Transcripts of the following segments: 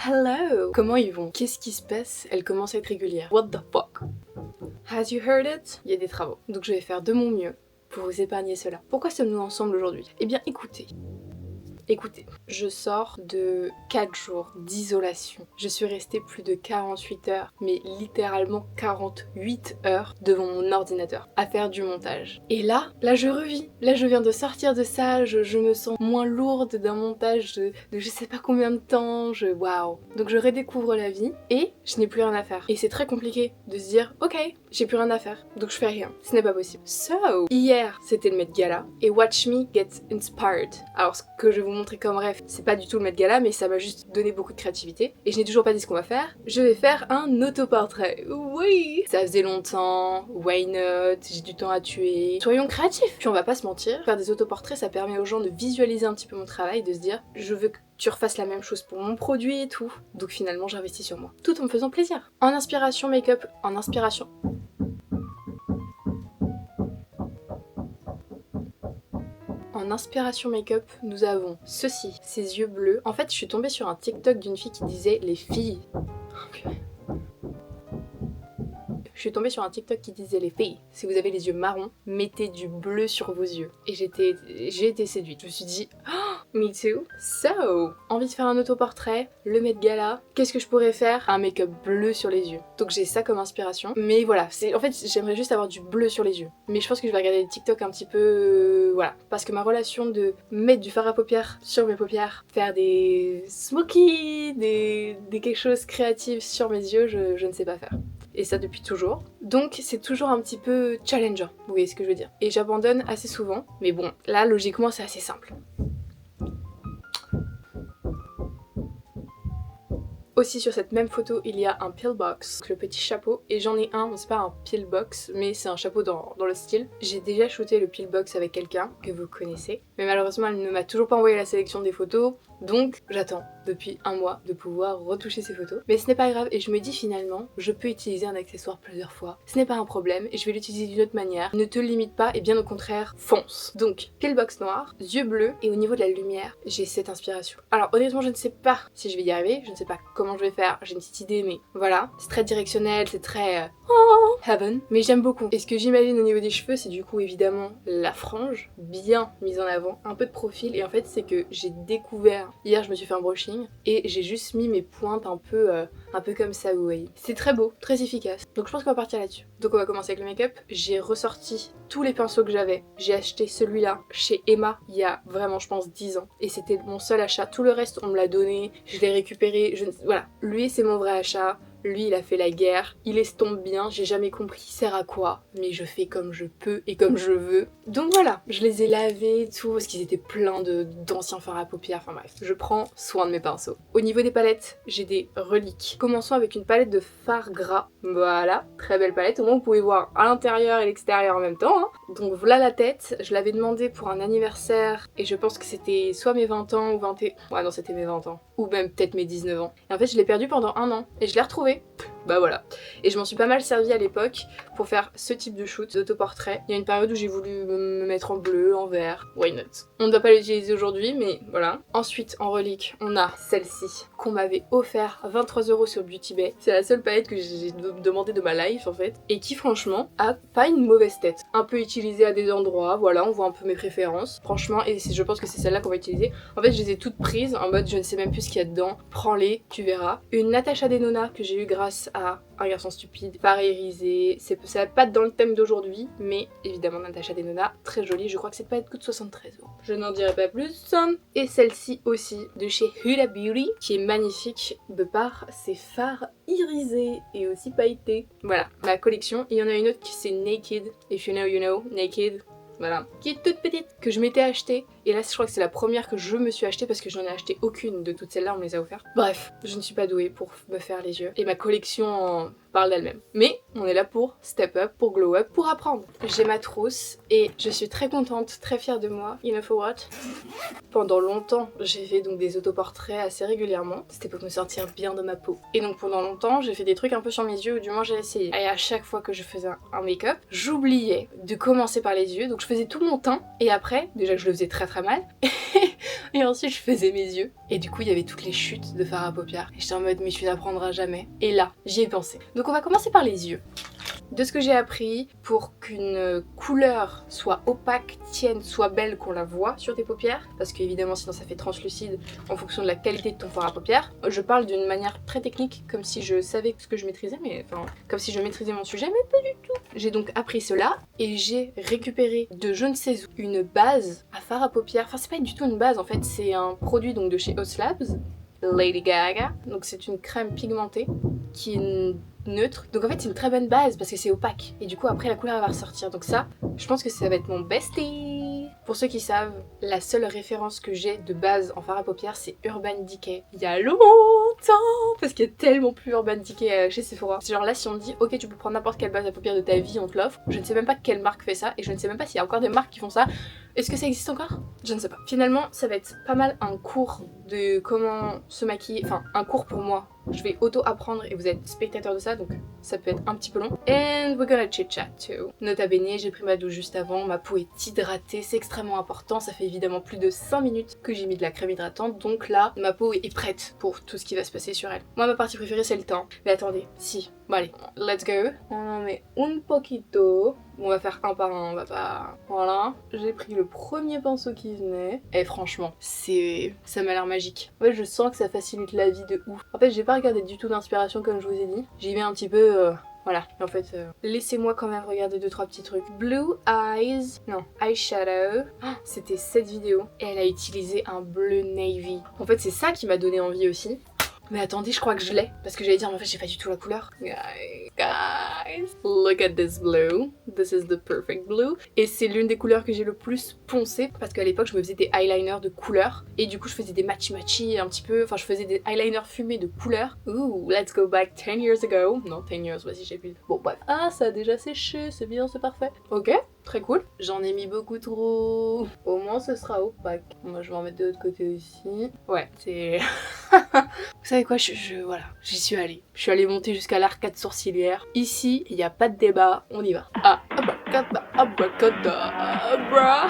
Hello! Comment ils vont? Qu'est-ce qui se passe? Elle commence à être régulière. What the fuck? Has you heard it? Il y a des travaux. Donc je vais faire de mon mieux pour vous épargner cela. Pourquoi sommes-nous ensemble aujourd'hui? Eh bien écoutez, je sors de 4 jours d'isolation. Je suis restée plus de 48 heures, mais littéralement 48 heures devant mon ordinateur à faire du montage. Et là je revis. Là je viens de sortir de ça, je me sens moins lourde d'un montage de je sais pas combien de temps, waouh. Donc je redécouvre la vie et je n'ai plus rien à faire. Et c'est très compliqué de se dire ok, j'ai plus rien à faire, donc je fais rien. Ce n'est pas possible. So, hier c'était le Met Gala et watch me get inspired. Alors ce que je vais vous montrer comme rêve, c'est pas du tout le Met Gala, mais ça m'a juste donné beaucoup de créativité. Et je n'ai toujours pas dit ce qu'on va faire. Je vais faire un autoportrait. Oui! Ça faisait longtemps, why not? J'ai du temps à tuer. Soyons créatifs! Puis on va pas se mentir, faire des autoportraits, ça permet aux gens de visualiser un petit peu mon travail, de se dire, je veux que tu refasses la même chose pour mon produit et tout. Donc finalement, j'investis sur moi. Tout en me faisant plaisir. En inspiration make-up, en inspiration make-up, nous avons ceci, ces yeux bleus. En fait, je suis tombée sur un TikTok d'une fille qui disait les filles. Je suis tombée sur un TikTok qui disait les filles, si vous avez les yeux marrons, mettez du bleu sur vos yeux. Et j'ai été séduite. Je me suis dit, oh, me too. So, envie de faire un autoportrait, le Met Gala. Qu'est-ce que je pourrais faire? Un make-up bleu sur les yeux. Donc j'ai ça comme inspiration. Mais voilà, en fait, j'aimerais juste avoir du bleu sur les yeux. Mais je pense que je vais regarder des TikTok un petit peu, voilà. Parce que ma relation de mettre du fard à paupières sur mes paupières, faire des smoky, des quelque chose créatif sur mes yeux, je ne sais pas faire. Et ça depuis toujours. Donc c'est toujours un petit peu challengeant, vous voyez ce que je veux dire. Et j'abandonne assez souvent, mais bon, là logiquement c'est assez simple. Aussi sur cette même photo, il y a un pillbox, le petit chapeau, et j'en ai un, c'est pas un pillbox, mais c'est un chapeau dans le style. J'ai déjà shooté le pillbox avec quelqu'un que vous connaissez, mais malheureusement elle ne m'a toujours pas envoyé la sélection des photos, donc j'attends depuis un mois de pouvoir retoucher ces photos. Mais ce n'est pas grave, et je me dis finalement, je peux utiliser un accessoire plusieurs fois, ce n'est pas un problème, et je vais l'utiliser d'une autre manière. Ne te limite pas, et bien au contraire, fonce. Donc, pillbox noir, yeux bleus, et au niveau de la lumière, j'ai cette inspiration. Alors honnêtement, je ne sais pas si je vais y arriver, je ne sais pas comment je vais faire, j'ai une petite idée, mais voilà. C'est très directionnel, c'est très heaven, mais j'aime beaucoup. Et ce que j'imagine au niveau des cheveux, c'est du coup évidemment la frange, bien mise en avant, un peu de profil, et en fait c'est que j'ai découvert, hier je me suis fait un brushing, et j'ai juste mis mes pointes un peu comme ça, vous voyez. C'est très beau, très efficace, donc je pense qu'on va partir là-dessus. Donc on va commencer avec le make-up. J'ai ressorti tous les pinceaux que j'avais, j'ai acheté celui-là chez Emma il y a vraiment je pense 10 ans, et c'était mon seul achat. Tout le reste on me l'a donné, je l'ai récupéré, voilà. Lui c'est mon vrai achat. Lui, il a fait la guerre, il estompe bien, j'ai jamais compris il sert à quoi, mais je fais comme je peux et comme je veux. Donc voilà, je les ai lavés et tout, parce qu'ils étaient pleins d'anciens fards à paupières, enfin bref, je prends soin de mes pinceaux. Au niveau des palettes, j'ai des reliques. Commençons avec une palette de fard gras. Voilà, très belle palette, au moins vous pouvez voir à l'intérieur et l'extérieur en même temps. Hein. Donc voilà la tête, je l'avais demandé pour un anniversaire, et je pense que c'était soit mes 20 ans ou 21... Ouais non, c'était mes 20 ans, ou même peut-être mes 19 ans. Et en fait, je l'ai perdu pendant un an, et je l'ai retrouvé. Bah voilà. Et je m'en suis pas mal servi à l'époque pour faire ce type de shoot, d'autoportrait. Il y a une période où j'ai voulu me mettre en bleu, en vert, why not. On ne doit pas l'utiliser aujourd'hui, mais voilà. Ensuite, en relique, on a celle-ci, qu'on m'avait offert à 23 € sur Beauty Bay. C'est la seule palette que j'ai demandé de ma life en fait, et qui franchement a pas une mauvaise tête. Un peu utilisée à des endroits, voilà, on voit un peu mes préférences. Franchement, et je pense que c'est celle-là qu'on va utiliser. En fait, je les ai toutes prises, en mode je ne sais même plus ce qu'il y a dedans. Prends-les, tu verras. Une Natasha Denona que j'ai eu grâce à Un garçon stupide, pareil irisé, ça va pas être dans le thème d'aujourd'hui, mais évidemment Natasha Denona, très jolie, je crois que cette palette coûte 73 €. Je n'en dirai pas plus. Et celle-ci aussi, de chez Huda Beauty, qui est magnifique de par ses fards irisés et aussi pailletés. Voilà, ma collection. Il y en a une autre qui c'est Naked, if you know, Naked. Voilà, qui est toute petite, que je m'étais achetée. Et là, je crois que c'est la première que je me suis achetée parce que j'en ai acheté aucune de toutes celles-là, on me les a offertes. Bref, je ne suis pas douée pour me faire les yeux. Et ma collection parle d'elle-même. Mais On est là pour step up, pour glow up, pour apprendre. J'ai ma trousse et je suis très contente, très fière de moi. You know for what? Pendant longtemps, j'ai fait donc des autoportraits assez régulièrement. C'était pour me sentir bien dans ma peau. Et donc pendant longtemps, j'ai fait des trucs un peu sur mes yeux, ou du moins j'ai essayé. Et à chaque fois que je faisais un make-up, j'oubliais de commencer par les yeux. Donc je faisais tout mon teint. Et après, déjà que je le faisais très très mal. Et ensuite je faisais mes yeux. Et du coup il y avait toutes les chutes de fard à paupières. Et j'étais en mode mais tu n'apprendras jamais. Et là, j'y ai pensé. Donc on va commencer par les yeux. De ce que j'ai appris, pour qu'une couleur soit opaque, tienne, soit belle, qu'on la voit sur tes paupières, parce qu'évidemment sinon ça fait translucide en fonction de la qualité de ton fard à paupières. Je parle d'une manière très technique, comme si je savais ce que je maîtrisais, mais enfin comme si je maîtrisais mon sujet, mais pas du tout. J'ai donc appris cela et j'ai récupéré de je ne sais où une base à fard à paupières. Enfin c'est pas du tout une base en fait, c'est un produit donc de chez Haus Labs, Lady Gaga. Donc c'est une crème pigmentée qui est neutre. Donc en fait c'est une très bonne base parce que c'est opaque. Et du coup après la couleur elle va ressortir. Donc ça, je pense que ça va être mon bestie. Pour ceux qui savent, la seule référence que j'ai de base en fard à paupières c'est Urban Decay. Il y a longtemps, parce qu'il y a tellement plus Urban Decay chez Sephora. C'est genre là si on me dit ok tu peux prendre n'importe quelle base à paupières de ta vie, on te l'offre. Je ne sais même pas quelle marque fait ça et je ne sais même pas s'il y a encore des marques qui font ça. Est-ce que ça existe encore? Je ne sais pas. Finalement ça va être pas mal un cours de comment se maquiller, enfin un cours pour moi. Je vais auto-apprendre et vous êtes spectateur de ça, donc ça peut être un petit peu long. And we're gonna chit-chat too. Nota bene, j'ai pris ma douche juste avant, ma peau est hydratée, c'est extrêmement important. Ça fait évidemment plus de 5 minutes que j'ai mis de la crème hydratante, donc là, ma peau est prête pour tout ce qui va se passer sur elle. Moi, ma partie préférée, c'est le teint. Mais attendez, si. Bon allez, let's go. On en met un poquito. On va faire un par un, on va pas... Voilà. J'ai pris le premier pinceau qui venait. Et franchement, ça m'a l'air magique. En fait, je sens que ça facilite la vie de ouf. En fait, j'ai pas regardé du tout d'inspiration comme je vous ai dit. J'y vais un petit peu... Voilà, en fait, laissez-moi quand même regarder 2-3 petits trucs. Blue Eyes, non, Eyeshadow. Oh, c'était cette vidéo et elle a utilisé un bleu navy. En fait, c'est ça qui m'a donné envie aussi. Mais attendez, je crois que je l'ai. Parce que j'allais dire, mais en fait, j'ai pas du tout la couleur. Guys, look at this blue. This is the perfect blue. Et c'est l'une des couleurs que j'ai le plus poncé. Parce qu'à l'époque, je me faisais des eyeliners de couleur. Et du coup, je faisais des matchy-matchy un petit peu. Enfin, je faisais des eyeliners fumés de couleur. Ooh, let's go back 10 years ago. Non, 10 years, vas-y, j'ai plus. Bon, bref. Ah, ça a déjà séché, c'est bien, c'est parfait. Ok, très cool. J'en ai mis beaucoup trop. Au moins, ce sera opaque. Moi, je vais en mettre de l'autre côté aussi. Ouais, c'est... Vous savez quoi, voilà, j'y suis allée. Je suis allée monter jusqu'à l'arcade sourcilière. Ici, il n'y a pas de débat, on y va. Ah, abracadabra.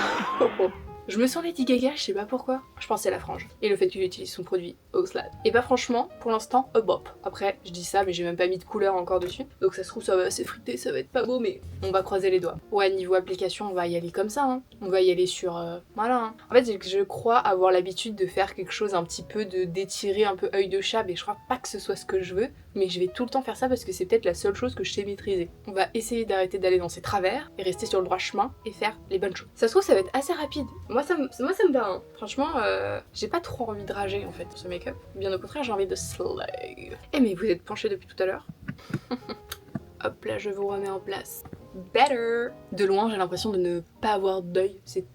Je me sens Lady Gaga, je sais pas pourquoi. Je pense que c'est la frange. Et le fait qu'il utilise son produit Haus Labs. Et bah franchement, pour l'instant, bop. Après, je dis ça, mais j'ai même pas mis de couleur encore dessus. Donc ça se trouve, ça va s'effriter, ça va être pas beau, mais on va croiser les doigts. Ouais, niveau application, on va y aller comme ça. Hein. On va y aller sur... Voilà. Hein. En fait, je crois avoir l'habitude de faire quelque chose un petit peu d'étirer un peu œil de chat, mais je crois pas que ce soit ce que je veux. Mais je vais tout le temps faire ça parce que c'est peut-être la seule chose que je sais maîtriser. On va essayer d'arrêter d'aller dans ses travers et rester sur le droit chemin et faire les bonnes choses. Ça se trouve, ça va être assez rapide. Moi ça me va, hein. Franchement, j'ai pas trop envie de rager en fait sur ce make-up. Bien au contraire, j'ai envie de slay. Eh mais vous êtes penchés depuis tout à l'heure. Hop là, je vous remets en place. Better. De loin, j'ai l'impression de ne pas avoir d'œil. C'est...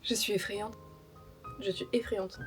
Je suis effrayante. Je suis effrayante.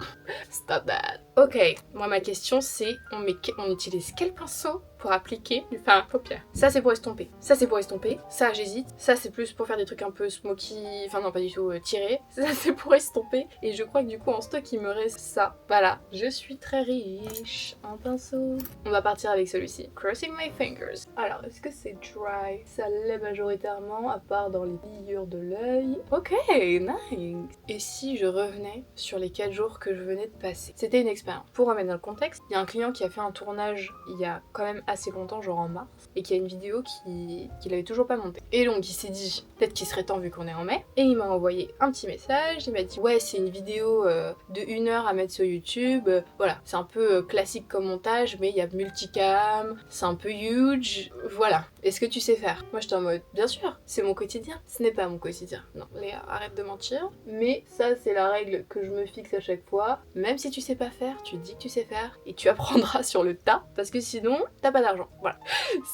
Stop that. Ok, moi ma question c'est, on utilise quel pinceau pour appliquer du fard à paupières? Ça c'est pour estomper, ça c'est pour estomper, ça j'hésite, ça c'est plus pour faire des trucs un peu smoky, enfin non pas du tout tirés, ça c'est pour estomper, et je crois que du coup en stock il me reste ça. Voilà, je suis très riche en pinceau. On va partir avec celui-ci, Crossing My Fingers. Alors est-ce que c'est dry? Ça l'est majoritairement, à part dans les liures de l'œil. Ok, nice. Et si je revenais sur les 4 jours que je venais de passer? C'était une expérience. Pour remettre dans le contexte, il y a un client qui a fait un tournage il y a quand même assez longtemps, genre en mars, et qui a une vidéo qu'il avait toujours pas montée. Et donc il s'est dit, peut-être qu'il serait temps vu qu'on est en mai, et il m'a envoyé un petit message, il m'a dit ouais c'est une vidéo de 1 heure à mettre sur YouTube, voilà, c'est un peu classique comme montage, mais il y a multicam, c'est un peu huge, voilà, est-ce que tu sais faire? Moi j'étais en mode, bien sûr, c'est mon quotidien. Ce n'est pas mon quotidien, non, Léa, arrête de mentir, mais ça c'est la règle que je me fixe à chaque fois, même si tu sais pas faire, tu dis que tu sais faire, et tu apprendras sur le tas, parce que sinon, t'as pas d'argent, voilà.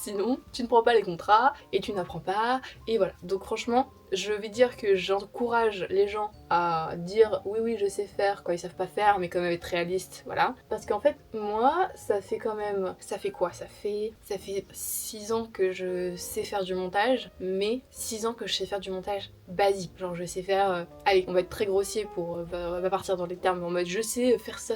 Sinon, tu ne prends pas les contrats, et tu n'apprends pas, et voilà. Donc franchement, je vais dire que j'encourage les gens à dire oui je sais faire quand ils savent pas faire, mais quand même être réaliste, voilà. Parce qu'en fait moi ça fait quand même, ça fait quoi, ça fait 6 ans que je sais faire du montage, mais 6 ans que je sais faire du montage basique, genre je sais faire, allez on va être très grossier pour, on va partir dans les termes en mode je sais faire ça,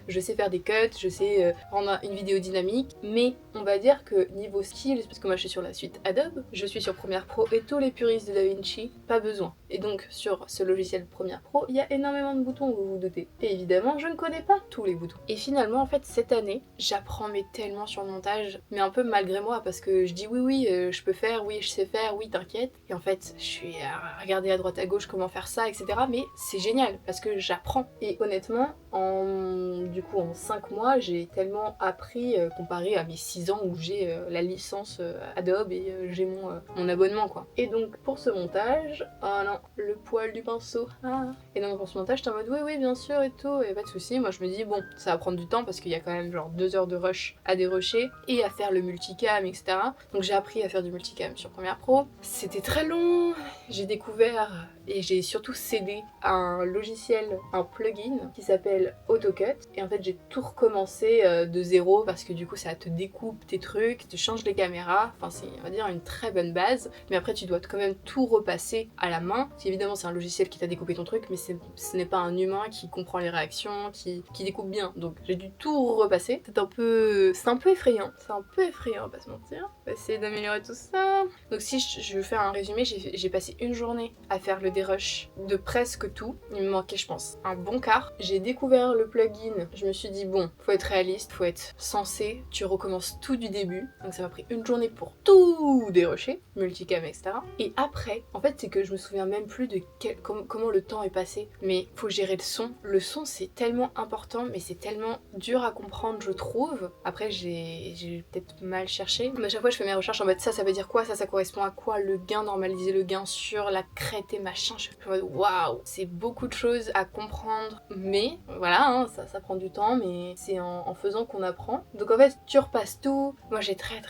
je sais faire des cuts, je sais rendre une vidéo dynamique, mais on va dire que niveau skills, parce que moi je suis sur la suite Adobe, je suis sur Premiere Pro et tous les puristes de DaVinci, pas besoin. Et donc sur ce logiciel Premiere Pro, il y a énormément de boutons, vous vous doutez. Et évidemment, je ne connais pas tous les boutons. Et finalement, en fait, cette année, j'apprends mais tellement sur le montage, mais un peu malgré moi, parce que je dis oui, je peux faire, oui, je sais faire, oui, t'inquiète. Et en fait, je suis à regarder à droite à gauche comment faire ça, etc. Mais c'est génial, parce que j'apprends. Et honnêtement, en 5 mois, j'ai tellement appris comparé à mes 6 ans où j'ai la licence Adobe et j'ai mon abonnement, quoi. Et donc, pour ce montage, oh non, le poil du pinceau, ah. Et donc pour ce montage, j'étais en mode oui, bien sûr et tout, et pas de soucis. Moi je me dis bon, ça va prendre du temps parce qu'il y a quand même genre 2 heures de rush à dérocher et à faire le multicam, etc. Donc j'ai appris à faire du multicam sur Premiere Pro. C'était très long, j'ai découvert et j'ai surtout cédé à un logiciel, un plugin qui s'appelle AutoCut. Et en fait j'ai tout recommencé de zéro parce que du coup ça te découpe tes trucs, te change les caméras, enfin c'est on va dire une très bonne base. Mais après tu dois quand même tout repasser à la main. Parce qu'évidemment c'est un logiciel qui t'a découpé ton truc, mais ce n'est pas un humain qui comprend les réactions, qui découpe bien. Donc j'ai dû tout repasser. C'est un peu effrayant. C'est un peu effrayant, on va pas se mentir. On va essayer d'améliorer tout ça. Donc si je veux faire un résumé, j'ai passé une journée à faire le dérush de presque tout. Il me manquait, je pense, un bon quart. J'ai découvert le plugin. Je me suis dit bon, faut être réaliste, faut être sensé. Tu recommences tout du début. Donc ça m'a pris une journée pour tout dérusher, multicam, etc. Et après, en fait, c'est que je me souviens même plus de comment le temps est passé, mais faut gérer le son. Le son c'est tellement important, mais c'est tellement dur à comprendre, je trouve. Après j'ai peut-être mal cherché, mais à chaque fois je fais mes recherches en mode ça veut dire quoi, ça correspond à quoi, le gain, normaliser le gain sur la crête et machin. Je suis en mode waouh, c'est beaucoup de choses à comprendre, mais voilà, hein, ça prend du temps, mais c'est en faisant qu'on apprend. Donc en fait tu repasses tout. Moi j'ai très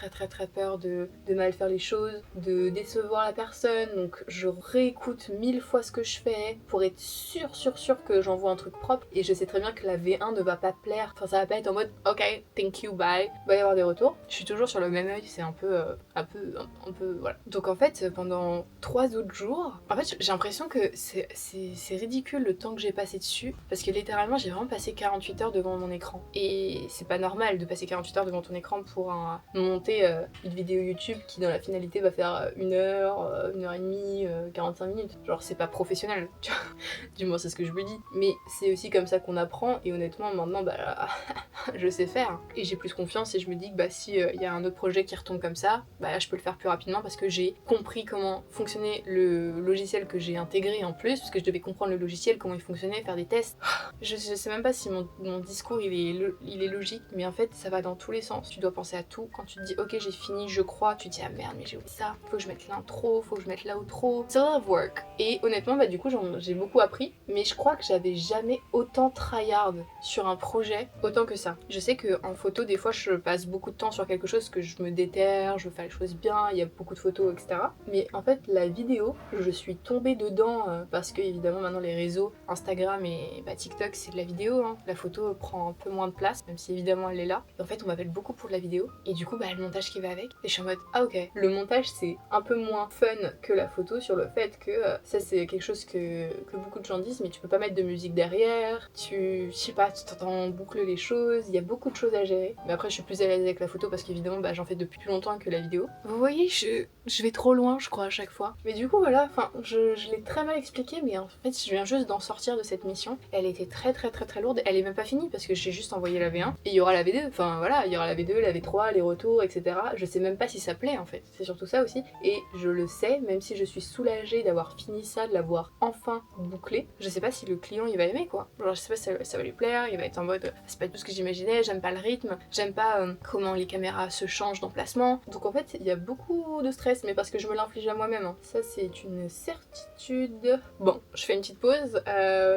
peur de mal faire les choses, de décevoir la personne, donc je réécoute 1000 fois ce que je fais pour être sûre que j'envoie un truc propre. Et je sais très bien que la V1 ne va pas plaire, enfin ça va pas être en mode ok, thank you, bye, va y avoir des retours. Je suis toujours sur le même œil, c'est un peu voilà. Donc en fait pendant 3 autres jours, en fait j'ai l'impression que c'est ridicule le temps que j'ai passé dessus, parce que littéralement j'ai vraiment passé 48 heures devant mon écran. Et c'est pas normal de passer 48 heures devant ton écran pour monter une vidéo YouTube qui dans la finalité va faire 1 heure, 1 heure et demie, 45 minutes. Genre c'est pas professionnel, tu vois. Du moins c'est ce que je me dis. Mais c'est aussi comme ça qu'on apprend, et honnêtement maintenant bah je sais faire. Et j'ai plus confiance et je me dis que bah si y a un autre projet qui retombe comme ça, bah je peux le faire plus rapidement parce que j'ai compris comment fonctionnait le logiciel que j'ai intégré en plus, parce que je devais comprendre le logiciel, comment il fonctionnait, faire des tests. Je sais même pas si mon discours il est logique, mais en fait ça va dans tous les sens. Tu dois penser à tout. Quand tu te dis ok j'ai fini, je crois, tu te dis ah merde mais j'ai oublié ça, faut que je mette l'intro, faut que je mette l'outro. It's a lot of work. Et honnêtement bah du coup j'ai beaucoup appris, mais je crois que j'avais jamais autant tryhard sur un projet autant que ça. Je sais que en photo des fois je passe beaucoup de temps sur quelque chose que je me déterre, je fais les choses bien, il y a beaucoup de photos etc. Mais en fait la vidéo, je suis tombée dedans parce que évidemment maintenant les réseaux Instagram et TikTok c'est de la vidéo, hein. La photo prend un peu moins de place, même si évidemment elle est là. Et en fait on m'appelle beaucoup pour de la vidéo et du coup bah le montage qui va avec. Et je suis en mode ah ok, le montage c'est un peu moins fun que la photo, sur le fait que ça c'est quelque chose que beaucoup de gens disent, mais tu peux pas mettre de musique derrière, je sais pas, tu t'entends en boucle les choses, il y a beaucoup de choses à gérer. Mais après je suis plus à l'aise avec la photo parce qu'évidemment bah j'en fais depuis plus longtemps que la vidéo. Vous voyez, je vais trop loin je crois à chaque fois. Mais du coup voilà, enfin je l'ai très mal expliqué, mais en fait je viens juste d'en sortir de cette mission. Elle était très lourde, elle est même pas finie parce que j'ai juste envoyé la V1 et il y aura la V2, enfin voilà, il y aura la V2, la V3, les retours, etc. Je sais même pas si ça plaît en fait, c'est surtout ça aussi. Et je le sais, même si je suis soulagée d'avoir fini ça, de l'avoir enfin bouclé, je sais pas si le client il va aimer quoi. Genre je sais pas si ça va lui plaire, il va être en mode c'est pas tout ce que j'imaginais, j'aime pas le rythme, j'aime pas comment les caméras se changent d'emplacement. Donc en fait il y a beaucoup de stress, mais parce que je me l'inflige à moi-même, hein. Ça c'est une certitude. Bon, je fais une petite pause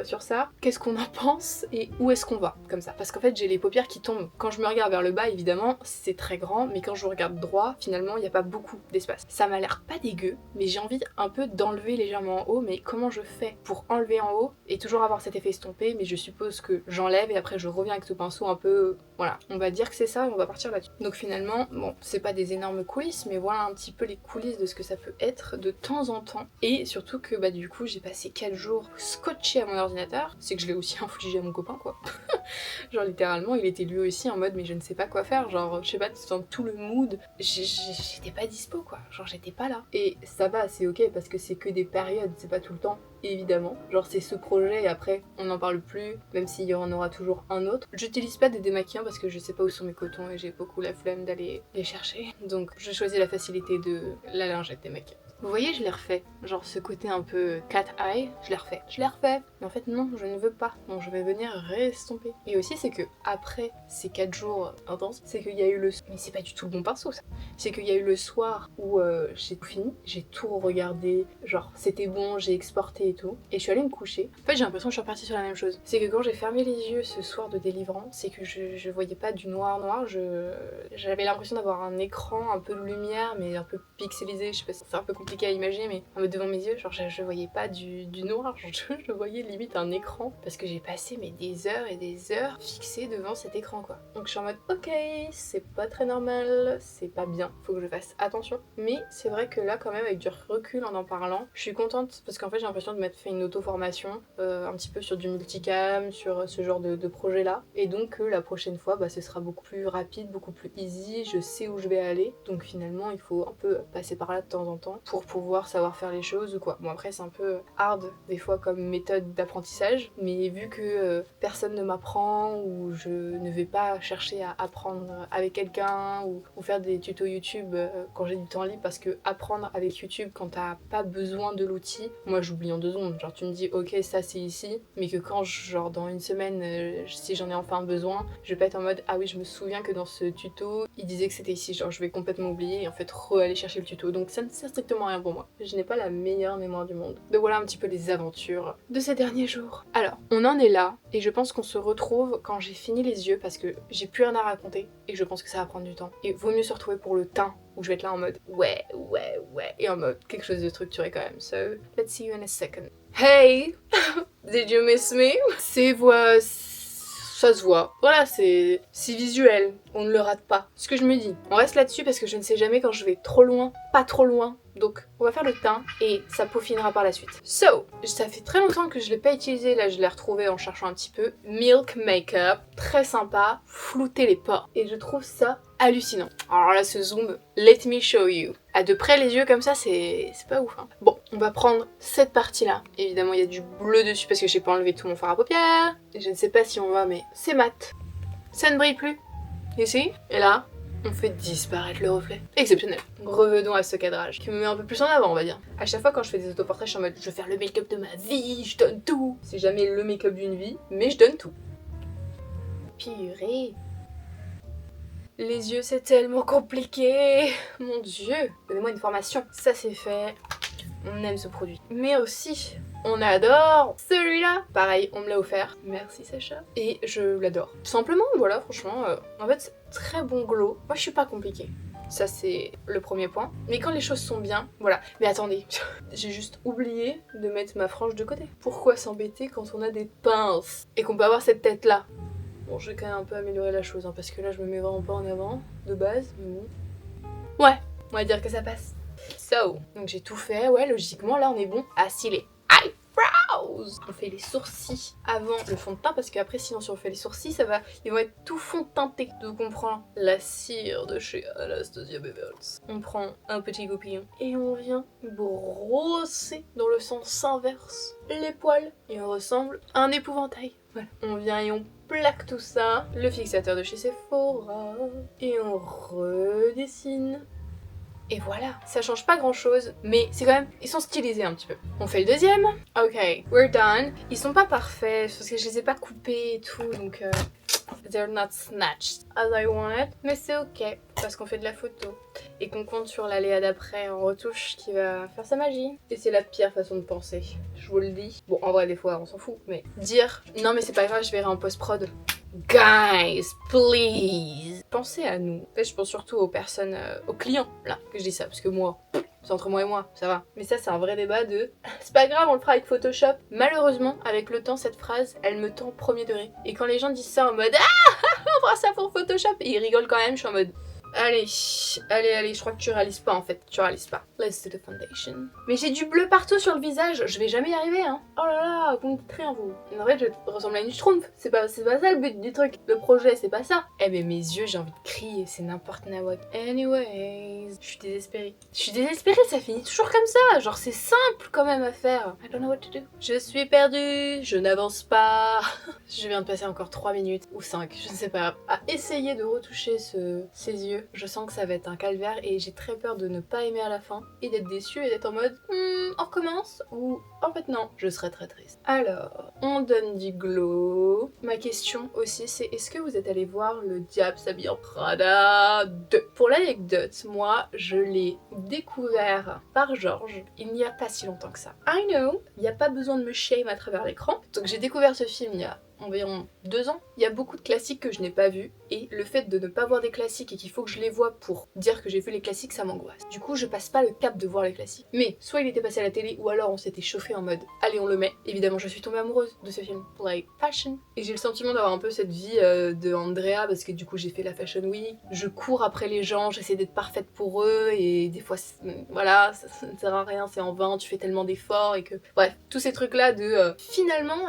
sur ça. Qu'est-ce qu'on en pense? commence et où est-ce qu'on va, comme ça. Parce qu'en fait j'ai les paupières qui tombent. Quand je me regarde vers le bas évidemment c'est très grand, mais quand je regarde droit finalement il n'y a pas beaucoup d'espace. Ça m'a l'air pas dégueu, mais j'ai envie un peu d'enlever légèrement en haut, mais comment je fais pour enlever en haut et toujours avoir cet effet estompé? Mais je suppose que j'enlève et après je reviens avec ce pinceau un peu... Voilà, on va dire que c'est ça et on va partir là-dessus. Donc finalement, bon, c'est pas des énormes coulisses, mais voilà un petit peu les coulisses de ce que ça peut être de temps en temps. Et surtout que bah du coup j'ai passé 4 jours scotché à mon ordinateur, c'est que je l'ai aussi infligé à mon copain quoi. Genre littéralement il était lui aussi en mode mais je ne sais pas quoi faire, genre je sais pas, dans tout le mood, j'étais pas dispo quoi, genre j'étais pas là. Et ça va, c'est ok parce que c'est que des périodes, c'est pas tout le temps. Évidemment, genre c'est ce projet et après on n'en parle plus, même s'il y en aura toujours un autre. J'utilise pas des démaquillants parce que je sais pas où sont mes cotons et j'ai beaucoup la flemme d'aller les chercher. Donc je choisis la facilité de la lingette démaquillante. Vous voyez, je l'ai refait. Genre ce côté un peu cat eye, je l'ai refait. Je l'ai refait. Mais en fait non, je ne veux pas. Donc je vais venir restomper. Et aussi c'est que après ces 4 jours intenses, c'est qu'il y a eu le... Mais c'est pas du tout le bon pinceau ça. C'est qu'il y a eu le soir où j'ai tout fini, j'ai tout regardé, genre c'était bon, j'ai exporté et tout. Et je suis allée me coucher. En fait j'ai l'impression que je suis repartie sur la même chose. C'est que quand j'ai fermé les yeux ce soir de délivrance, c'est que je voyais pas du noir, j'avais l'impression d'avoir un écran, un peu de lumière, mais un peu pixelisé, je sais pas si c'est un peu compliqué à imaginer, mais en mode devant mes yeux, genre je voyais pas du noir, genre je voyais limite un écran, parce que j'ai passé mais des heures et des heures fixées devant cet écran quoi. Donc je suis en mode ok, c'est pas très normal, c'est pas bien, faut que je fasse attention. Mais c'est vrai que là quand même avec du recul en parlant, je suis contente parce qu'en fait j'ai l'impression de m'être fait une auto-formation un petit peu sur du multicam, sur ce genre de projet là, et donc la prochaine fois bah, ce sera beaucoup plus rapide, beaucoup plus easy, je sais où je vais aller, donc finalement il faut un peu passer par là de temps en temps pour pouvoir savoir faire les choses ou quoi. Bon après c'est un peu hard des fois comme méthode d'apprentissage, mais vu que personne ne m'apprend ou je ne vais pas chercher à apprendre avec quelqu'un ou faire des tutos YouTube quand j'ai du temps libre, parce que apprendre avec YouTube quand t'as pas besoin de l'outil, moi j'oublie en 2 secondes. Genre tu me dis ok ça c'est ici, mais que quand genre dans une semaine si j'en ai enfin besoin, je vais pas être en mode ah oui je me souviens que dans ce tuto il disait que c'était ici, genre je vais complètement oublier et en fait aller chercher le tuto, donc ça ne sert strictement à rien pour moi. Je n'ai pas la meilleure mémoire du monde. Donc voilà un petit peu les aventures de ces derniers jours. Alors on en est là et je pense qu'on se retrouve quand j'ai fini les yeux parce que j'ai plus rien à raconter et je pense que ça va prendre du temps. Et vaut mieux se retrouver pour le teint où je vais être là en mode ouais et en mode quelque chose de structuré quand même. So let's see you in a second. Hey did you miss me? Ces voix, ça se voit. Voilà, c'est visuel, on ne le rate pas. Ce que je me dis, on reste là-dessus parce que je ne sais jamais quand je vais trop loin, pas trop loin. Donc on va faire le teint et ça peaufinera par la suite. So, ça fait très longtemps que je l'ai pas utilisé, là je l'ai retrouvé en cherchant un petit peu. Milk Makeup, très sympa, flouter les pores. Et je trouve ça hallucinant. Alors là ce zoom, let me show you. À de près les yeux comme ça c'est pas ouf hein. Bon, on va prendre cette partie là. Évidemment il y a du bleu dessus parce que j'ai pas enlevé tout mon fard à paupières. Et je ne sais pas si on va mais c'est mat. Ça ne brille plus. Ici et là. On fait disparaître le reflet. Exceptionnel. Revenons à ce cadrage, qui me met un peu plus en avant, on va dire. À chaque fois quand je fais des autoportraits, je suis en mode je veux faire le make-up de ma vie, je donne tout. C'est jamais le make-up d'une vie, mais je donne tout. Purée. Les yeux, c'est tellement compliqué. Mon dieu. Donnez-moi une formation. Ça, c'est fait. On aime ce produit. Mais aussi, on adore celui-là. Pareil, on me l'a offert. Merci Sacha. Et je l'adore. Simplement, voilà, franchement, en fait, très bon glow. Moi, je suis pas compliquée. Ça, c'est le premier point. Mais quand les choses sont bien, voilà. Mais attendez, j'ai juste oublié de mettre ma frange de côté. Pourquoi s'embêter quand on a des pinces et qu'on peut avoir cette tête-là? Bon, je vais quand même un peu améliorer la chose, hein, parce que là, je me mets vraiment pas en avant, de base, mais bon. Ouais, on va dire que ça passe. So, donc j'ai tout fait, ouais, logiquement, là, on est bon. Ah, si, les eyebrows. On fait les sourcils avant le fond de teint, parce qu'après, sinon, si on fait les sourcils, ils vont être tout fond teintés. Donc on prend la cire de chez Anastasia Beverly. On prend un petit goupillon et on vient brosser dans le sens inverse les poils. Et on ressemble à un épouvantail. Voilà. On vient et on plaque tout ça, le fixateur de chez Sephora, et on redessine. Et voilà, ça change pas grand chose, mais c'est quand même, ils sont stylisés un petit peu. On fait le deuxième. Ok, we're done. Ils sont pas parfaits, parce que je les ai pas coupés et tout, donc they're not snatched as I wanted. Mais c'est ok, parce qu'on fait de la photo. et qu'on compte sur l'aléa d'après en retouche qui va faire sa magie. Et c'est la pire façon de penser, je vous le dis. Bon, en vrai, des fois, on s'en fout, mais dire « Non mais c'est pas grave, je verrai en post-prod ». Guys, please, pensez à nous. En fait, je pense surtout aux personnes, aux clients, là, que je dis ça, parce que moi, c'est entre moi et moi, ça va. Mais ça, c'est un vrai débat de c'est pas grave, on le fera avec Photoshop. Malheureusement, avec le temps, cette phrase, elle me tend premier degré. Et quand les gens disent ça en mode on fera ça pour Photoshop, et ils rigolent quand même, je suis en mode allez, je crois que tu réalises pas en fait, tu réalises pas. Let's do the foundation. Mais j'ai du bleu partout sur le visage, je vais jamais y arriver hein. Oh là là, vous me dites rien vous. En vrai, je ressemble à une schtroumpf, c'est pas ça le but du truc. Le projet, c'est pas ça. Eh mais mes yeux, j'ai envie de crier, c'est n'importe nawak. Anyways, je suis désespérée. Ça finit toujours comme ça, genre c'est simple quand même à faire. I don't know what to do. Je suis perdue, je n'avance pas. Je viens de passer encore 3 minutes ou 5, je ne sais pas, à essayer de retoucher ses yeux. Je sens que ça va être un calvaire et j'ai très peur de ne pas aimer à la fin et d'être déçue et d'être en mode on recommence ou en fait non, je serais très triste. Alors, on donne du glow. Ma question aussi c'est est-ce que vous êtes allé voir Le Diable s'habille en Prada 2? Pour l'anecdote, moi je l'ai découvert par Georges il n'y a pas si longtemps que ça. I know, il n'y a pas besoin de me shame à travers l'écran. Donc j'ai découvert ce film il y a environ 2 ans. Il y a beaucoup de classiques que je n'ai pas vus et le fait de ne pas voir des classiques et qu'il faut que je les vois pour dire que j'ai vu les classiques, ça m'angoisse. Du coup, je passe pas le cap de voir les classiques. Mais soit il était passé à la télé ou alors on s'était chauffé en mode allez on le met. Évidemment, je suis tombée amoureuse de ce film. Like passion. Et j'ai le sentiment d'avoir un peu cette vie de Andrea parce que du coup j'ai fait la Fashion Week. Je cours après les gens, j'essaie d'être parfaite pour eux et des fois voilà, ça ne sert à rien, c'est en vain, tu fais tellement d'efforts et que... Bref, tous ces trucs là de finalement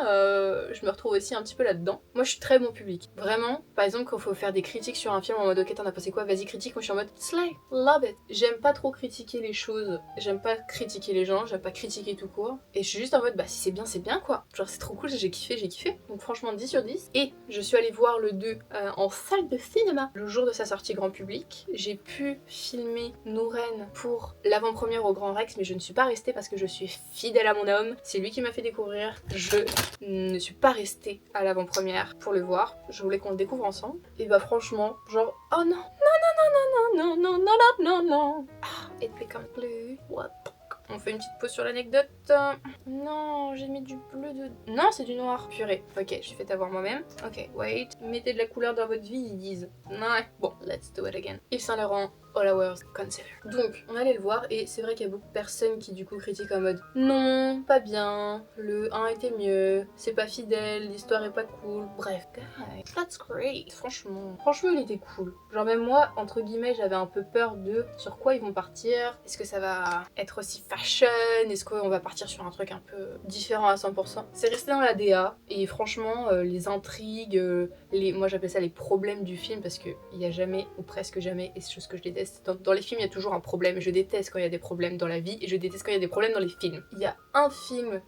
je me retrouve aussi un petit peu là-dedans. Moi je suis très bon public. Vraiment, par exemple quand il faut faire des critiques sur un film en mode ok t'en as pensé quoi, vas-y critique, moi je suis en mode slay, love it. J'aime pas trop critiquer les choses, j'aime pas critiquer les gens, j'aime pas critiquer tout court. Et je suis juste en mode bah si c'est bien quoi. Genre c'est trop cool, j'ai kiffé. Donc franchement 10 sur 10. Et je suis allée voir le 2 en salle de cinéma le jour de sa sortie grand public. J'ai pu filmer Nouren pour l'avant-première au Grand Rex mais je ne suis pas restée parce que je suis fidèle à mon homme. C'est lui qui m'a fait découvrir. Je ne suis pas restée à l'avant-première pour le voir. Je voulais qu'on le découvre ensemble. Et bah franchement, genre oh non. It becomes blue. What? On fait une petite pause sur l'anecdote. Non, j'ai mis du bleu de... Non, c'est du noir. Purée. Ok, j'ai fait avoir moi-même. Ok, wait. Mettez de la couleur dans votre vie, ils disent. Ouais. Bon, let's do it again. Yves Saint Laurent, All Hours Concealer. Donc, on allait le voir et c'est vrai qu'il y a beaucoup de personnes qui du coup critiquent en mode non, pas bien, le 1 était mieux, c'est pas fidèle, l'histoire est pas cool. Bref, guys, that's great. Franchement, il était cool. Genre même moi, entre guillemets, j'avais un peu peur de sur quoi ils vont partir. Est-ce que ça va être aussi fashion? Est-ce qu'on va partir sur un truc un peu différent à 100%? C'est resté dans la DA et franchement, les intrigues, moi j'appelle ça les problèmes du film parce qu'il y a jamais ou presque jamais, et c'est chose que je déteste, dans les films il y a toujours un problème. Je déteste quand il y a des problèmes dans la vie et je déteste quand il y a des problèmes dans les films. Il y a un film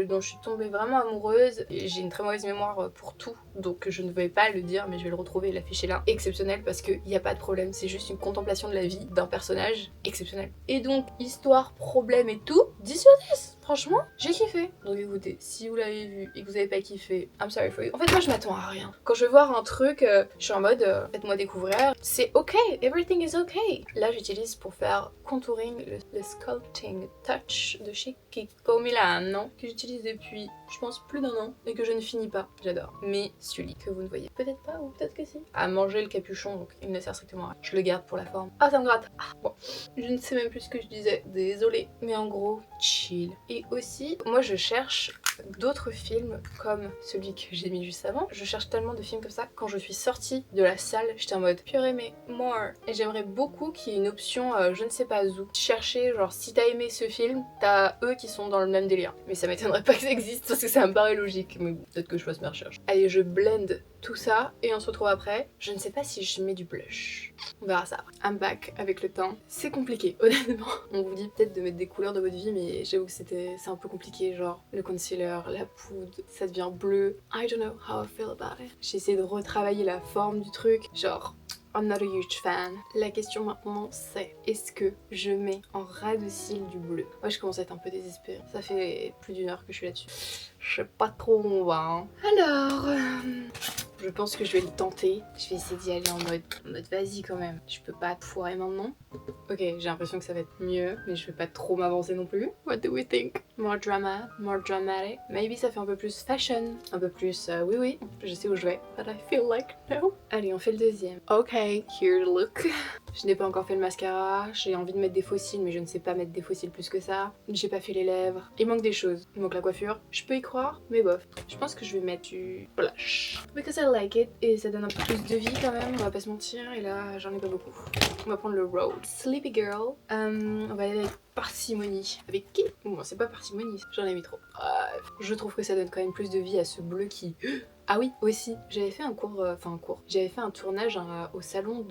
dont je suis tombée vraiment amoureuse, et j'ai une très mauvaise mémoire pour tout donc je ne vais pas le dire mais je vais le retrouver et l'afficher là. Exceptionnel parce qu'il n'y a pas de problème, c'est juste une contemplation de la vie d'un personnage exceptionnel. Et donc histoire, problème et tout, 10 sur 10. Franchement, j'ai kiffé. Donc écoutez, si vous l'avez vu et que vous avez pas kiffé, I'm sorry for you. En fait, moi je m'attends à rien. Quand je veux voir un truc, je suis en mode faites-moi découvrir. C'est ok, everything is ok. Là, j'utilise pour faire contouring le sculpting touch de chez Kiko Milano que j'utilise depuis, je pense, plus d'1 an et que je ne finis pas. J'adore. Mais celui que vous ne voyez peut-être pas ou peut-être que si. À manger le capuchon, donc il ne sert strictement à rien. Je le garde pour la forme. Ah, ça me gratte. Ah, bon. Je ne sais même plus ce que je disais. Désolée. Mais en gros, chill. Et aussi, moi je cherche d'autres films comme celui que j'ai mis juste avant. Je cherche tellement de films comme ça. Quand je suis sortie de la salle, j'étais en mode purée mais more. Et j'aimerais beaucoup qu'il y ait une option je ne sais pas où. Chercher genre si t'as aimé ce film, t'as eux qui sont dans le même délire. Mais ça m'étonnerait pas que ça existe parce que ça me paraît logique. Mais bon, peut-être que je fasse mes recherches. Allez, je blende tout ça et on se retrouve après. Je ne sais pas si je mets du blush. On verra ça après. I'm back avec le teint. C'est compliqué, honnêtement. On vous dit peut-être de mettre des couleurs dans votre vie, mais j'avoue que c'est un peu compliqué. Genre le concealer, la poudre, ça devient bleu. I don't know how I feel about it. J'ai essayé de retravailler la forme du truc. Genre, I'm not a huge fan. La question maintenant c'est, est-ce que je mets en ras de cils du bleu? Moi je commence à être un peu désespérée. Ça fait plus d'1 heure que je suis là-dessus. Je sais pas trop où on va. Hein. Alors, Je pense que je vais le tenter. Je vais essayer d'y aller en mode vas-y quand même. Je peux pas te foirer maintenant. Ok, j'ai l'impression que ça va être mieux, mais je vais pas trop m'avancer non plus. What do we think? More drama, more dramatic. Maybe ça fait un peu plus fashion, un peu plus oui, je sais où je vais. But I feel like no. Allez, on fait le deuxième. Ok, here the look. Je n'ai pas encore fait le mascara, j'ai envie de mettre des faux cils mais je ne sais pas mettre des faux cils plus que ça. J'ai pas fait les lèvres, il manque des choses. Il manque la coiffure, je peux y croire, mais bof. Je pense que je vais mettre du blush. Because I like it et ça donne un peu plus de vie quand même, on va pas se mentir, et là j'en ai pas beaucoup. On va prendre le Road Sleepy Girl. On va aller avec parcimonie. Avec qui? Bon, c'est pas parcimonie, j'en ai mis trop. Bref, je trouve que ça donne quand même plus de vie à ce bleu qui... Ah oui, aussi, j'avais fait j'avais fait un tournage au salon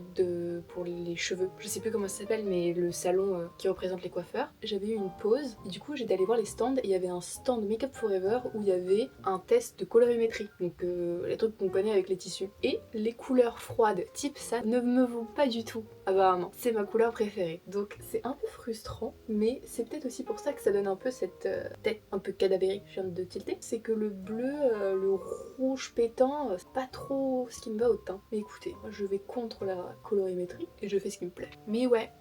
pour les cheveux. Je sais plus comment ça s'appelle, mais le salon qui représente les coiffeurs. J'avais eu une pause et du coup j'étais allée voir les stands et il y avait un stand Make Up Forever où il y avait un test de colorimétrie, donc les trucs qu'on connaît avec les tissus. Et les couleurs froides type ça ne me vont pas du tout, apparemment. C'est ma couleur préférée, donc c'est un peu frustrant, mais c'est peut-être aussi pour ça que ça donne un peu cette tête un peu cadavérique, je viens de tilter. C'est que le bleu, le rouge pétant, c'est pas trop ce qui me va au teint. Mais écoutez, moi je vais contre la colorimétrie et je fais ce qui me plaît. Mais ouais.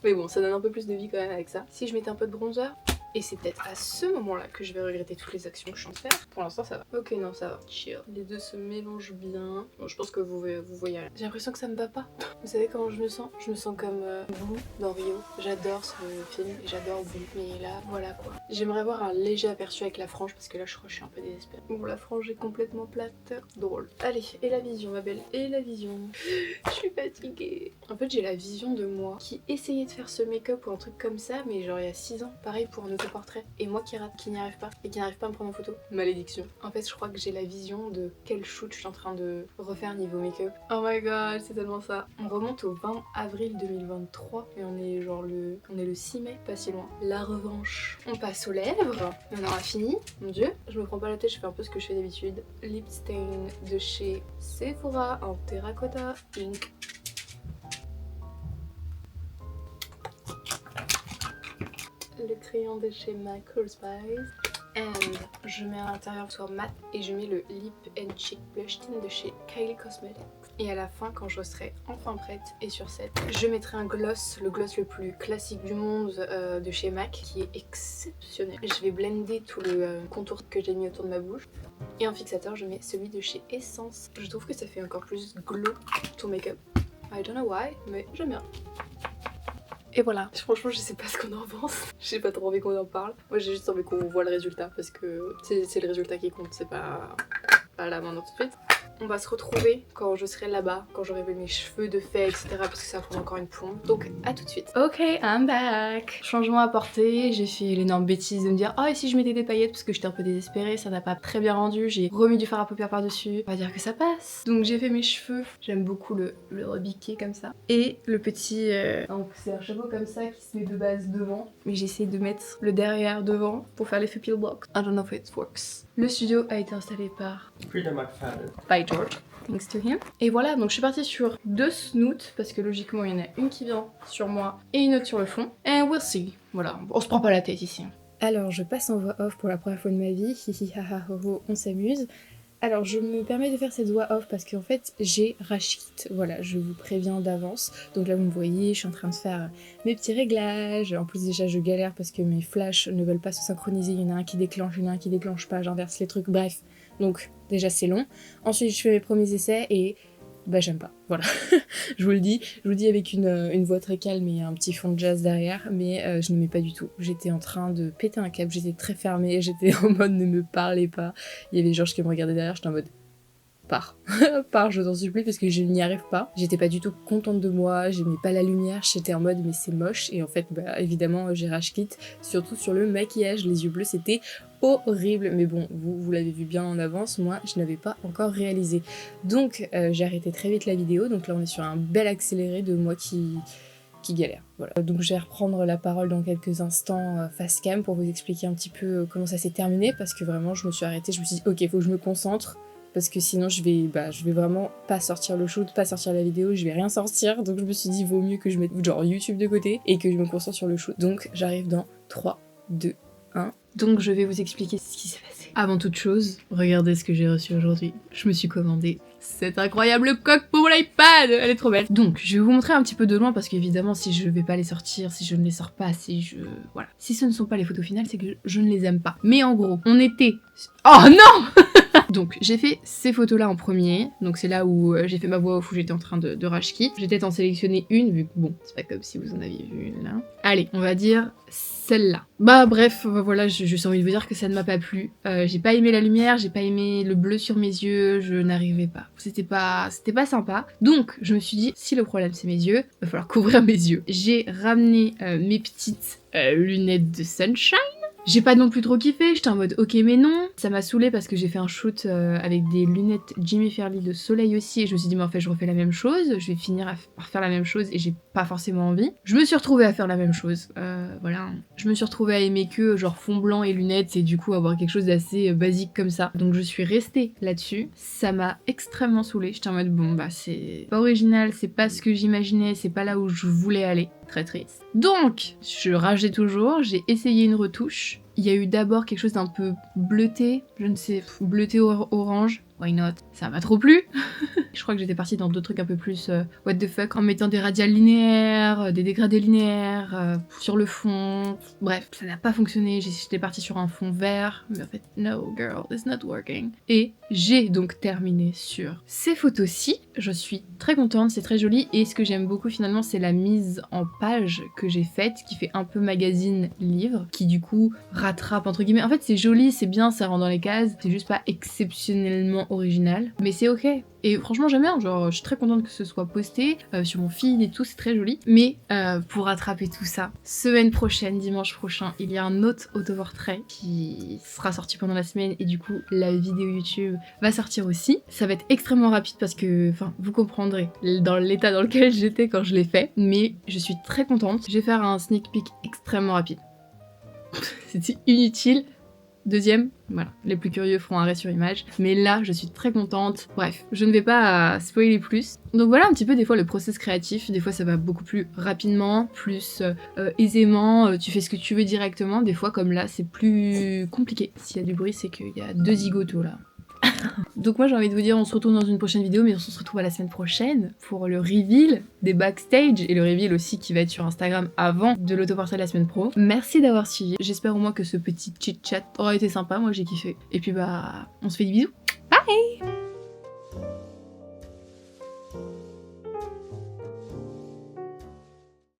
Mais bon, ça donne un peu plus de vie quand même avec ça. Si je mettais un peu de bronzer, et c'est peut-être à ce moment-là que je vais regretter toutes les actions que je suis en train de faire. Pour l'instant ça va. Ok, non, ça va. Chill. Les deux se mélangent bien. Bon, je pense que vous voyez rien. J'ai l'impression que ça me va pas. Vous savez comment je me sens? Je me sens comme vous dans Rio. J'adore ce film et j'adore vous. Mais là, voilà quoi. J'aimerais voir un léger aperçu avec la frange parce que là je crois que je suis un peu désespérée. Bon, la frange est complètement plate. Drôle. Allez, et la vision ma belle. Et la vision. Je suis fatiguée. En fait j'ai la vision de moi qui essayait de faire ce make-up ou un truc comme ça, mais genre il y a 6 ans. Pareil pour un autoportrait. Et moi qui rate, qui n'y arrive pas. Et qui n'arrive pas à me prendre en photo. Malédiction. En fait je crois que j'ai la vision de quel shoot je suis en train de refaire niveau make-up. Oh my god, c'est tellement ça. On remonte au 20 avril 2023 et on est le 6 mai, pas si loin. La revanche. On passe aux lèvres. On aura fini. Mon dieu, je me prends pas la tête, je fais un peu ce que je fais d'habitude. Lip stain de chez Sephora en terracotta pink. Le crayon de chez Michael Spice. And je mets à l'intérieur soit mat et je mets le Lip and Cheek Blush Tint de chez Kylie Cosmetics. Et à la fin, quand je serai enfin prête et sur set, je mettrai un gloss, le gloss le plus classique du monde de chez MAC, qui est exceptionnel. Je vais blender tout le contour que j'ai mis autour de ma bouche. Et en fixateur, je mets celui de chez Essence. Je trouve que ça fait encore plus glow ton make-up. I don't know why, mais j'aime bien. Et voilà, franchement je sais pas ce qu'on en pense, j'ai pas trop envie qu'on en parle. Moi j'ai juste envie qu'on voit le résultat parce que c'est le résultat qui compte, c'est pas là maintenant tout de suite. On va se retrouver quand je serai là-bas, quand j'aurai mes cheveux de fait, etc. parce que ça va prendre encore une plombe. Donc à tout de suite. Ok, I'm back. Changement apporté, j'ai fait l'énorme bêtise de me dire oh et si je mettais des paillettes parce que j'étais un peu désespérée, ça n'a pas très bien rendu, j'ai remis du fard à paupières par-dessus. On va dire que ça passe. Donc j'ai fait mes cheveux, j'aime beaucoup le rebiquer comme ça. Et le petit... Donc c'est un chapeau comme ça qui se met de base devant, mais j'essaie de mettre le derrière devant pour faire l'effet peel block. I don't know if it works. Le studio a été installé par Frida McFadden. By George. Thanks to him. Et voilà, donc je suis partie sur 2 snoots parce que logiquement il y en a une qui vient sur moi et une autre sur le fond. And we'll see. Voilà, on se prend pas la tête ici. Alors je passe en voix off pour la première fois de ma vie. Hihi haha ho ho, on s'amuse. Alors je me permets de faire cette voix off parce qu'en fait j'ai rage kit, voilà, je vous préviens d'avance. Donc là vous me voyez, je suis en train de faire mes petits réglages. En plus déjà je galère parce que mes flashs ne veulent pas se synchroniser, il y en a un qui déclenche, il y en a un qui déclenche pas, j'inverse les trucs, bref. Donc déjà c'est long. Ensuite je fais mes premiers essais et bah j'aime pas, voilà. je vous le dis avec une voix très calme et un petit fond de jazz derrière, mais je n'aimais pas du tout. J'étais en train de péter un câble, j'étais très fermée, j'étais en mode ne me parlez pas. Il y avait Georges qui me regardait derrière, j'étais en mode pars, pars, je t'en supplie parce que je n'y arrive pas. J'étais pas du tout contente de moi, j'aimais pas la lumière, j'étais en mode mais c'est moche et en fait bah évidemment j'ai rage quit, surtout sur le maquillage, les yeux bleus c'était horrible, mais bon vous l'avez vu bien en avance, moi je n'avais pas encore réalisé. Donc j'ai arrêté très vite la vidéo, donc là on est sur un bel accéléré de moi qui galère. Voilà. Donc je vais reprendre la parole dans quelques instants face cam pour vous expliquer un petit peu comment ça s'est terminé parce que vraiment je me suis arrêtée, je me suis dit ok faut que je me concentre parce que sinon je vais vraiment pas sortir le shoot, pas sortir la vidéo, je vais rien sortir, donc je me suis dit vaut mieux que je mette genre YouTube de côté et que je me concentre sur le shoot. Donc j'arrive dans 3, 2, 1... Donc je vais vous expliquer ce qui s'est passé. Avant toute chose, regardez ce que j'ai reçu aujourd'hui. Je me suis commandé cette incroyable coque pour l'iPad, elle est trop belle. Donc je vais vous montrer un petit peu de loin parce qu'évidemment si je vais pas les sortir, si je ne les sors pas, voilà. Si ce ne sont pas les photos finales, c'est que je ne les aime pas. Mais en gros, on était... Oh non. Donc j'ai fait ces photos là en premier, donc c'est là où j'ai fait ma voix off où j'étais en train de rage quit. J'ai peut-être en sélectionné une vu que bon, c'est pas comme si vous en aviez vu une là. Allez, on va dire celle-là. Bah bref, voilà, j'ai juste envie de vous dire que ça ne m'a pas plu. J'ai pas aimé la lumière, j'ai pas aimé le bleu sur mes yeux, je n'arrivais pas. C'était pas sympa. Donc je me suis dit, si le problème c'est mes yeux, va falloir couvrir mes yeux. J'ai ramené mes petites lunettes de sunshine. J'ai pas non plus trop kiffé, j'étais en mode ok mais non. Ça m'a saoulée parce que j'ai fait un shoot avec des lunettes Jimmy Fairly de soleil aussi et je me suis dit mais en fait je refais la même chose, je vais finir par faire la même chose et j'ai pas forcément envie. Je me suis retrouvée à faire la même chose, voilà. Je me suis retrouvée à aimer que genre fond blanc et lunettes et du coup avoir quelque chose d'assez basique comme ça. Donc je suis restée là-dessus, ça m'a extrêmement saoulée, j'étais en mode bon bah c'est pas original, c'est pas ce que j'imaginais, c'est pas là où je voulais aller. Très triste. Donc, je rageais toujours, j'ai essayé une retouche. Il y a eu d'abord quelque chose d'un peu bleuté, je ne sais, bleuté orange. Why not? Ça m'a trop plu. Je crois que j'étais partie dans d'autres trucs un peu plus what the fuck, en mettant des radiales linéaires, des dégradés linéaires sur le fond. Bref, ça n'a pas fonctionné, j'étais partie sur un fond vert, mais en fait, no girl, it's not working. Et j'ai donc terminé sur ces photos-ci. Je suis très contente, c'est très joli, et ce que j'aime beaucoup finalement, c'est la mise en page que j'ai faite, qui fait un peu magazine livre, qui du coup rattrape entre guillemets. En fait, c'est joli, c'est bien, ça rentre dans les cases, c'est juste pas exceptionnellement original, mais c'est ok. Et franchement j'aime bien, genre je suis très contente que ce soit posté sur mon feed et tout, c'est très joli. Mais pour rattraper tout ça, semaine prochaine, dimanche prochain, il y a un autre autoportrait qui sera sorti pendant la semaine et du coup la vidéo YouTube va sortir aussi. Ça va être extrêmement rapide parce que, enfin, vous comprendrez dans l'état dans lequel j'étais quand je l'ai fait, mais je suis très contente. Je vais faire un sneak peek extrêmement rapide. C'était inutile. Deuxième, voilà, les plus curieux feront arrêt sur image, mais là je suis très contente. Bref, je ne vais pas spoiler plus. Donc voilà un petit peu des fois le process créatif, des fois ça va beaucoup plus rapidement, plus aisément, tu fais ce que tu veux directement, des fois comme là c'est plus compliqué. S'il y a du bruit c'est qu'il y a deux zigotos là. Donc moi j'ai envie de vous dire on se retrouve dans une prochaine vidéo, mais on se retrouve à la semaine prochaine pour le reveal des backstage et le reveal aussi qui va être sur Instagram avant de l'autoportrait de la semaine pro. Merci d'avoir suivi, j'espère au moins que ce petit chit chat aura été sympa, moi j'ai kiffé. Et puis bah on se fait des bisous, bye.